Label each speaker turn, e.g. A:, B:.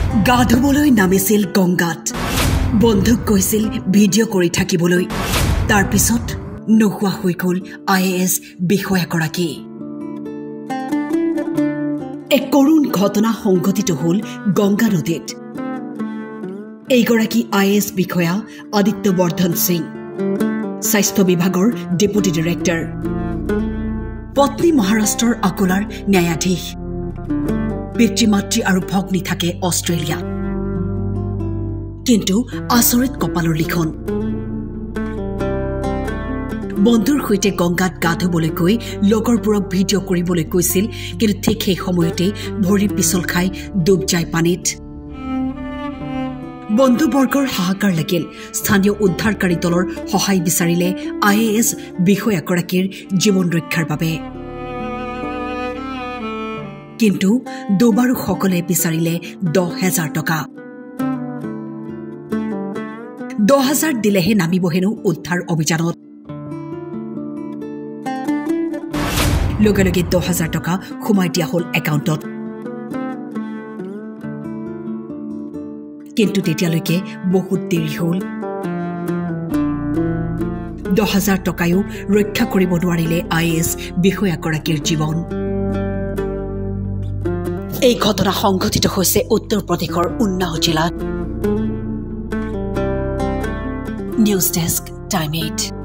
A: গা ধুবলৈ নামিছিল গংগাত বন্ধুক কৈছিল ভিডিঅ' কৰি থাকিবলৈ তাৰ পিছত নোহোৱা হৈ গ'ল IAS বিষয়াগৰাকী এক কৰুণ ঘটনা সংঘটিত হ'ল গংগা নদীত এইগৰাকী IAS বিষয়া আদিত্য বৰ্ধন সিং স্বাস্থ্য বিভাগৰ ডেপুটি ডিৰেক্টৰ পত্নী মহাৰাষ্ট্ৰৰ আকোলাৰ ন্যায়াধীশ পিতৃ-মাতৃ আৰু ভগ্নী থাকে অষ্ট্ৰেলিয়া কিন্তু আচৰিত কপালৰ লিখন বন্ধুৰ সৈতে গংগাত গা ধুবলৈ গৈ লগৰবোৰক ভিডিঅ' কৰিবলৈ কৈছিল কিন্তু ঠিক সেই সময়তে ভৰি পিছল খাই ডুব যায় পানীত বন্ধুবৰ্গৰ হাহাকাৰ লাগিল স্থানীয় উদ্ধাৰকাৰী দলৰ সহায় বিচাৰিলে IAS বিষয়াগৰাকীৰ জীৱন ৰক্ষাৰ বাবে কিন্তু দুবাৰো সকলে বিচাৰিলে 10,000 টকা 10,000 দিলেহে নামিব হেনো উদ্ধাৰ অভিযানত লগে লগে 10,000 টকা সোমাই দিয়া হ'ল একাউণ্টত কিন্তু তেতিয়ালৈকে বহুত দেৰি হ'ল 10,000 টকায়ো ৰক্ষা কৰিব নোৱাৰিলে IAS বিষয়াগৰাকীৰ জীৱন এই ঘটনা সংঘটিত হৈছে উত্তৰ প্ৰদেশৰ উন্নাও জিলাত নিউজ ডেস্ক টাইম 8